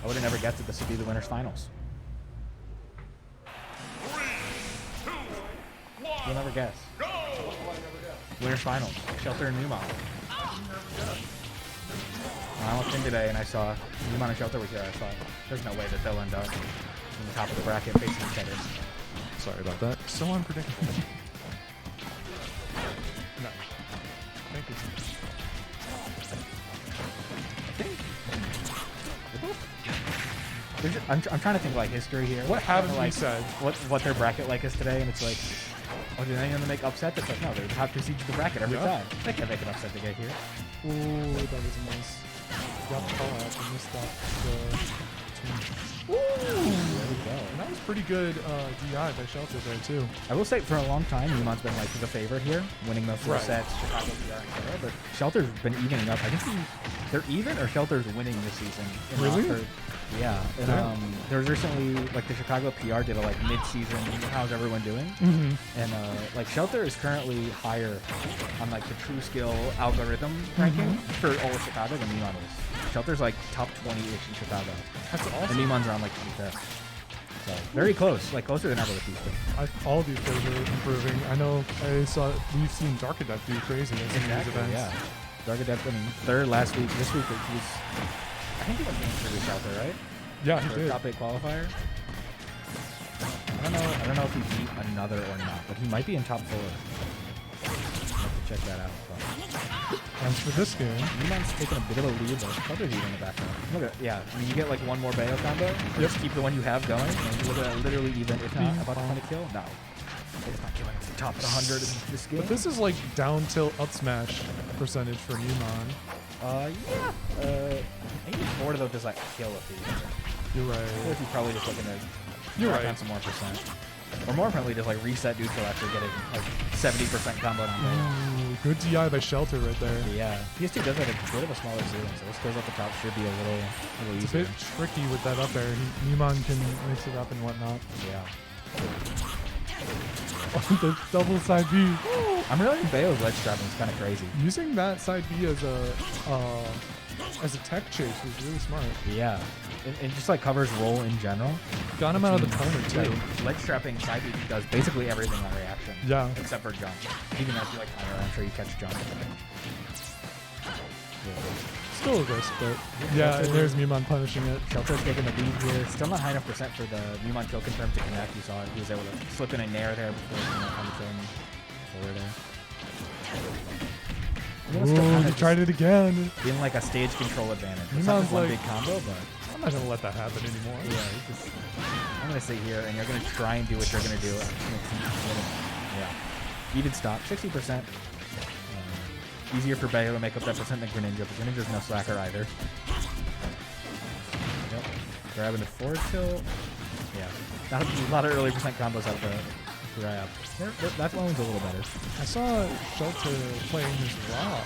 I would have never guessed that this would be the winners finals. You'll never guess. Winners finals. Shelter and Mewmon. I walked in today and I saw Mewmon and Shelter were here. I thought there's no way that they'll end up in the top of the bracket facing each other. Sorry about that. So unpredictable. No. Thank you. I'm trying to think like history here. What haven't like, we said? What their bracket like is today, and it's like, oh, did anyone make upset? It's like, no, they're the top 2 seeds of the bracket every time. They can't make an upset to get here. Ooh, that was nice. Got the call out and missed that. Ooh, there we go. And that was pretty good DI by Shelter there too. I will say for a long time, Mewmon's been like the favorite here, winning those 4 sets. Chicago PR and Korea, but Shelter's been evening up. I think they're even or Shelter's winning this season. In really? Rockford. Yeah. And there was recently like the Chicago PR did a like mid-season how's everyone doing, and like Shelter is currently higher on like the true skill algorithm ranking for all of Chicago than Mewmon is. Shelter's like top 20-ish in Chicago. That's awesome. And Mewmon's around like 25th. So very close, like closer than ever with these things. All these players are improving. I know we've seen Dark Adept do crazy in these events. Yeah. Dark Adept, I mean, 3rd last week. This week he's, I think he went game 3 with Shelter, right? Yeah, he did. Top 8 qualifier. I don't know if he beat another or not, but he might be in top 4. I'll have to check that out. As for this game, Mewmon's taking a bit of a lead, but Shelter's even in the background. Look at, yeah, I mean, you get like one more Bayo combo, just keep the one you have going, and you look at that literally even, if not about 100 kill. No. It's not killing the top 100 in this game. But this is like down tilt up smash percentage for Mewmon. Yeah. Maybe more to though just like kill a few. You're right. I feel like he's probably just looking to on some more percent. Or more importantly, just like reset neutral after getting like 70% combo on Bayo. Ooh, good DI by Shelter right there. Yeah. PS2 does have a bit of a smaller ceiling, so those kills at the top should be a little It's easier. a bit tricky with that up air. Mewmon can mix it up and whatnot. Yeah. The double side B. I'm realizing Bayo's ledge trapping is kind of crazy. Using that side B as a tech chase was really smart. Yeah. It just like covers roll in general. Got him out of the corner too. Ledge trapping side B does basically everything on reaction. Yeah. Except for jump. Even if you like higher, I'm sure you catch jump. Still a risk, but yeah, and there's Mewmon punishing it. Shelter's taking the lead here. Still not high enough percent for the Mewmon kill confirm to connect. You saw it. He was able to slip in a nair there before killing forward there. Ooh, he tried it again. Being like a stage control advantage. It's Mewmon's not one like, big combo, but I'm not gonna let that happen anymore. yeah, I'm gonna sit here and you're gonna try and do what you're gonna do. Yeah, even stop 60%. Easier for Bayo to make up that percent than Greninja, but Greninja's no slacker either. Yep. Grabbing the forward tilt. Yeah. Not a lot of early percent combos out of the grab. That one's a little better. I saw Shelter playing his Rob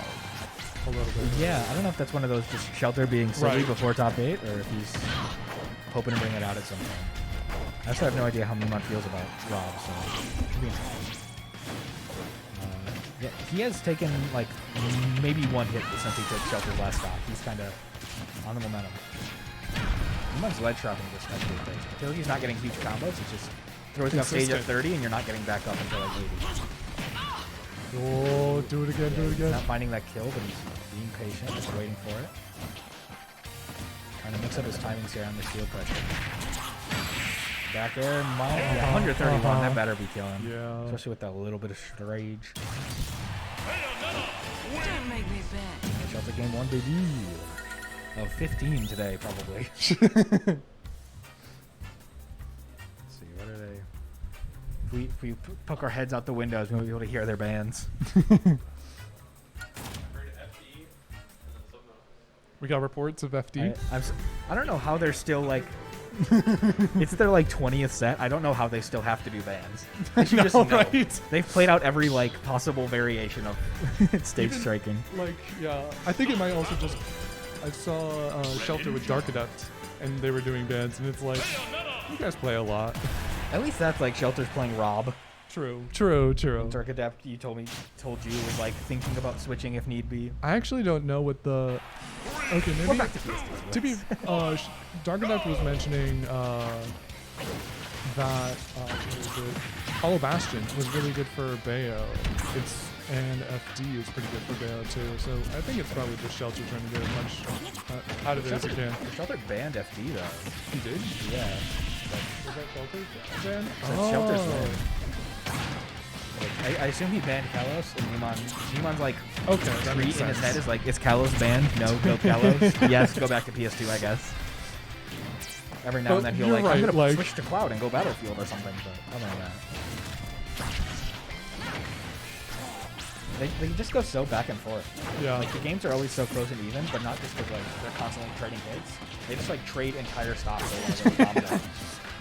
a little bit. Yeah, I don't know if that's one of those just Shelter being silly before top 8, or if he's hoping to bring it out at some point. I also have no idea how Mewmon feels about Rob, so should be interesting. Yeah, he has taken like maybe one hit since he took Shelter's last stock. He's kind of on the momentum. Mewmon's ledge trapping is especially crazy. I feel like he's not getting huge combos. It's just throws you off stage at 30 and you're not getting back up until like 80. Oh, do it again, do it again. He's not finding that kill, but he's being patient, just waiting for it. Trying to mix up his timings here on the shield pressure. Back air, 131. That better be killing. Yeah. Especially with that little bit of rage. Don't make me bet. Shelter game 1, baby. Of 15 today, probably. Let's see, what are they? If we poke our heads out the windows, we'll be able to hear their bands. We got reports of FD. I don't know how they're still like. It's their like 20th set. I don't know how they still have to do bans. They should just know. Right? They've played out every like possible variation of stage striking. Like, yeah, I think it might also just. I saw Shelter with Dark Adept, and they were doing bans, and it's like, you guys play a lot. At least that's like Shelter's playing Rob. True. Dark Adept, told you was like thinking about switching if need be. I actually don't know what the Okay, maybe. We're back to PS2. To be, Darkanact was mentioning that Hollow Bastion was really good for Bayo. And FD is pretty good for Bayo too. So I think it's probably just Shelter trying to get as much out of it as he can. Shelter banned FD though. He did? Yeah. Was that Shelter's ban? Shelter's ban. I assume he banned Kalos, and Mewmon's like, okay, that tweet makes in his sense. head is like, is Kalos banned? No, go Kalos. Yes, go back to PS2, I guess. Every now and then he'll you're I'm right, gonna like- switch to Cloud and go Battlefield or something, but other than that. They just go so back and forth. Yeah. Like the games are always so close and even, but not just because like they're constantly trading hits. They just like trade entire stocks or whatever.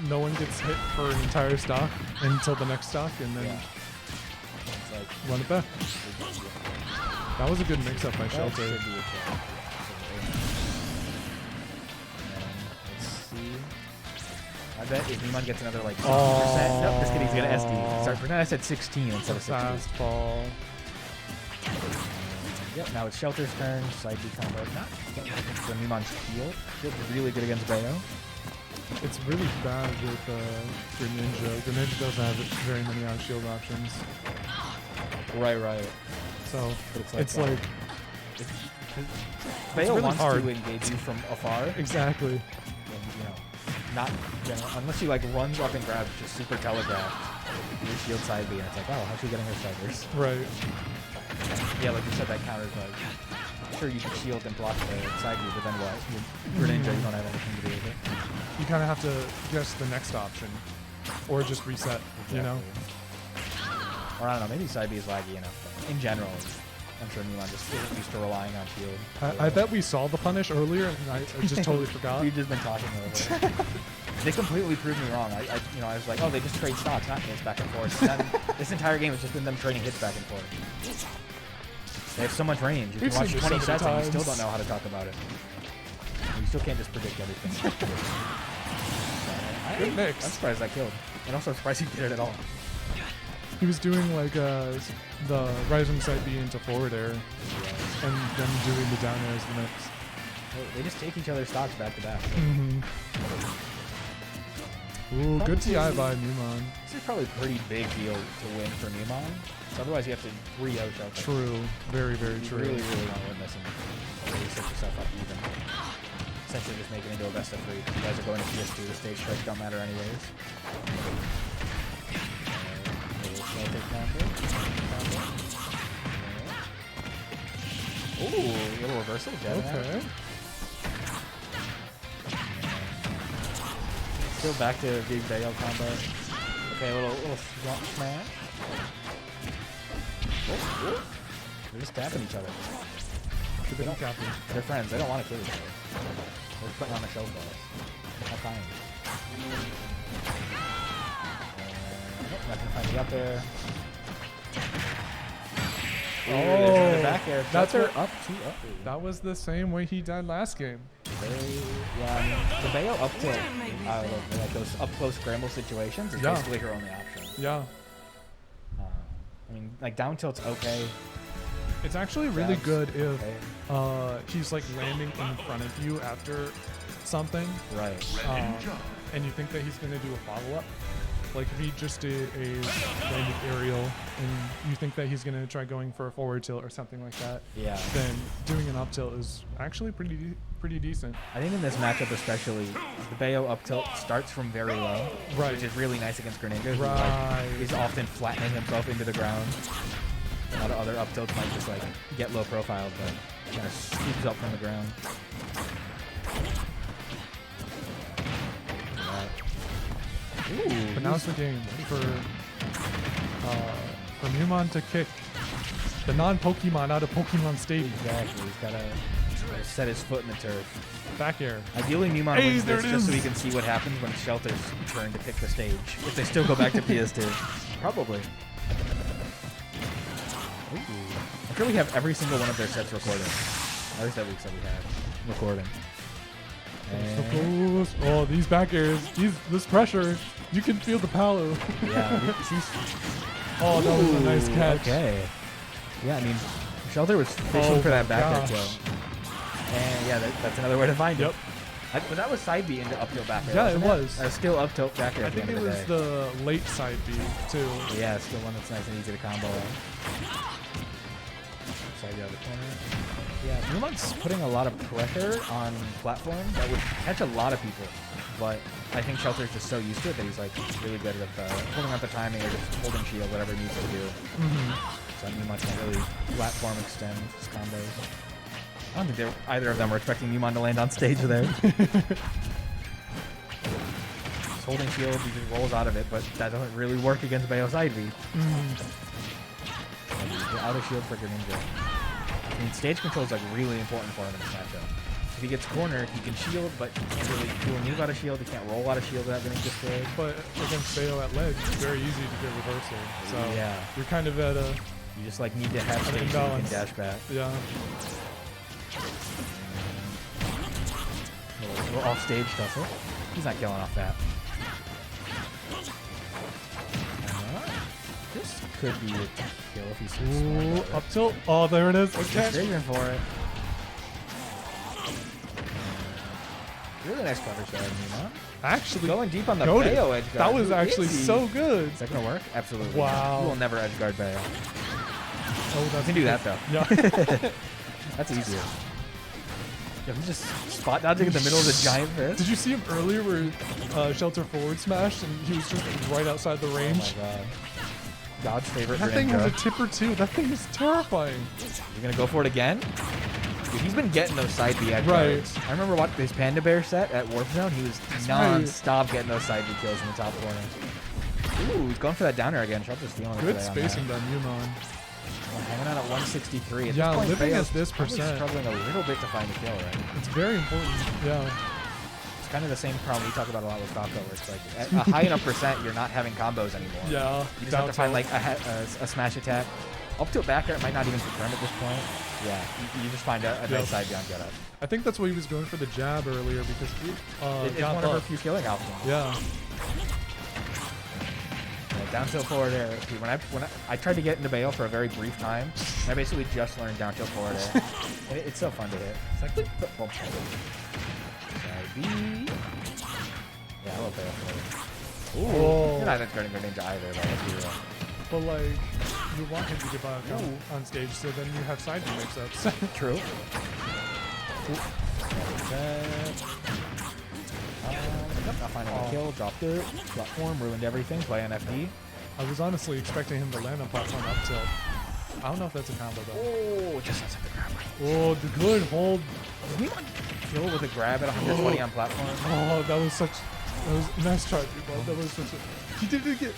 No one gets hit for an entire stock until the next stock, and then Yeah. It's like run it back. That was a good mix-up by that Shelter. should be a kill. Let's see. I bet if Mewmon gets another like 60%, nope, just kidding, he's gonna SD. Sorry, for now I said 16 instead of 60. Fastball. Yep, now it's Shelter's turn. Side B combo. Not getting for Mewmon's shield. Shield's really good against Bayo. It's really bad with Greninja. Greninja doesn't have very many on shield options. Right. So But it's like Bayo really wants hard. to engage you from afar. exactly. And, not unless you like runs up and grabs just super telegraphed your shield side B, and it's like, oh, how's she getting her strikers? Right. Yeah, like you said, that counters like, sure you can shield and block the side B, but then what? You're Greninja, you don't have anything to do with it. You kind of have to guess the next option, or just reset. You know. Or I don't know, maybe side B is laggy enough. But in general, I'm sure Mewmon just isn't used to relying on shield. I bet we saw the punish earlier, and I just totally forgot. We've just been talking over it. They completely proved me wrong. I was like, oh, they just trade stocks, not hits back and forth. And then this entire game has just been them trading hits back and forth. They have so much range. You We've can watch seen this 20 so sets many and you still times. don't know how to talk about it. You still can't just predict everything. Good I'm mix. surprised I killed. And also surprised he did it at all. He was doing like the rising side B into forward air, and then doing the down air as the mix. They just take each other's stocks back to back. Ooh, good TI by Mewmon. This is probably a pretty big deal to win for Mewmon. So otherwise you have to re-out Shelter. True. Very, very You true. really, really want to win this and really set yourself up even. Essentially just make it into a best of 3. You guys are going to PS2, the stage strikes don't matter anyways. Ooh, little reversal, Jet. Okay. Still back to big Bayo combo. Okay, little swamp smash. Oh. They're just tapping each other. Good bit of capping. They're friends. They don't want to kill each other. They're putting on a show for us. How kind. Nope, not gonna find me up there. Oh, There's the back air. that's Shelter what- up 2-0. That was the same way he died last game. Yeah, I mean, the Bayo up tilt, like those up close scramble situations, is Yeah. basically her only option. Yeah. I mean, like down tilt's okay. It's actually really Grabs, good if okay. he's like landing in front of you after something, Right. and you think that he's going to do a follow-up. Like if he just did a landed aerial and you think that he's going to try going for a forward tilt or something like that, Yeah. then doing an up tilt is actually pretty decent. I think in this matchup especially, the Bayo up tilt starts from very low, Right. which is really nice against Greninja, who Right. like, is often flattening himself into the ground. A lot of other up tilts might just like get low profile, but kind of scoops up from the ground. Ooh, But now's the game for Mewmon to kick the non-Pokemon out of Pokemon Stadium. exactly. He's got to set his foot in the turf. Back air. Ideally, Mewmon Hey, wins there this it just so is. he can see what happens when Shelter's turn to pick the stage. If they still go back to PS2. Probably. Ooh. I'm sure we have every single one of their sets recorded. At least that week that we had recording. So And close. Oh, these back airs. This pressure. You can feel the power. yeah, she's... Oh, that was a nice catch. Okay. Yeah, I mean, Shelter was fishing Oh for that my back air gosh. kill. And yeah, that's another way to find Yep. it. But that was side B into up tilt back air. Yeah, wasn't it was. That was still up tilt back air. I at the think end it of was the day. the late side B too. Yeah, it's still one that's nice and easy to combo. Side B out of the corner. Yeah, Mewmon's putting a lot of pressure on platform that would catch a lot of people. But I think Shelter's just so used to it that he's like really good at holding up the timing or just holding shield, whatever he needs to do. So Mewmon can't really platform extend his combos. I don't think either of them were expecting Mewmon to land on stage there. He's holding shield, he just rolls out of it, but that doesn't really work against Bayo side V. Out of shield for Greninja. I mean, stage control is like really important for him in this matchup. If he gets cornered, he can shield, but he can't really do a move out of shield. He can't roll out of shield without getting destroyed. But against Bayo at ledge, it's very easy to get reversal. So yeah, you're kind of at a you just like need to have stage so you can dash back. Yeah. We're off stage tussle. He's not killing off that. This could be a kill if he's Ooh, up tilt. Oh, there it is. Okay. Vision for it. Really nice cover shot, Mewmon. Actually, Going deep on the goated. Bayo edge guard. That was actually so good. Is that gonna work? Absolutely. Wow. You will never edge guard Bayo. Oh, You can do that though. Yeah. That's easier. Yeah, he's just spot dodging in the middle of the giant fist. Did you see him earlier where Shelter forward smashed and he was just right outside the range? Oh my god. God's favorite That Greninja. thing was a tipper too. That thing is terrifying. You're gonna go for it again? Dude, he's been getting those side B edge Right. guards. I remember watching his Panda Bear set at Warp Zone. He was non-stop getting those side B kills in the top corner. Ooh, he's going for that downer again. Shelter's stealing it Good today on spacing by Mewmon. Well, hanging out at 163. At Yeah, this point, living Bayo's at this probably percent. struggling a little bit to find a kill, right? It's very important. Yeah. It's kind of the same problem we talk about a lot with Falco, where it's like at a high enough percent, you're not having combos anymore. Yeah. You just have to find like a smash attack. Up to a back air, it might not even confirm at this point. Yeah, you just find a nice side beyond get up. I think that's why he was going for the jab earlier because It's one of her few killing options. Yeah. Down tilt forward air. Dude, when I tried to get into Bayo for a very brief time, and I basically just learned down tilt forward air. And it's so fun to hit. It's like boom. Side B. Yeah, I love Bayo forward. Ooh. Oh. You're not turning Greninja either, though. Let's be real. But like, you want him to get by on stage, so then you have side B mix-ups. True. Not finding a kill, dropped it. Platform, ruined everything. Play on FD. I was honestly expecting him to land on platform up tilt. I don't know if that's a combo though. Oh, just outside the grab. Oh, the good hold. Kill with a grab at 120 on platform. Oh, that was nice try, people. That was such a. He didn't get.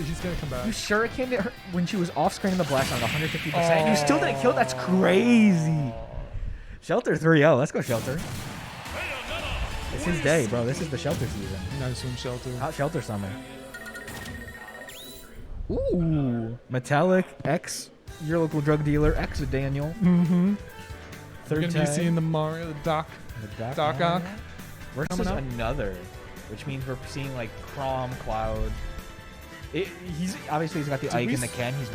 He's gonna come back. You shurikened at her when she was off screen in the blast on 150%. And you still didn't kill. That's crazy. Shelter 3-0. Let's go, Shelter. It's his day, bro. This is the Shelter season. Nice one, Shelter. Hot Shelter summer. Ooh. Metallic X. Your local drug dealer. X Daniel. Mm-hmm. Third We're gonna be seeing the Mario, the Doc. Doc Ock. Versus coming up. another, which means we're seeing like Chrom, Cloud. He's got the Ike and the Ken. He's more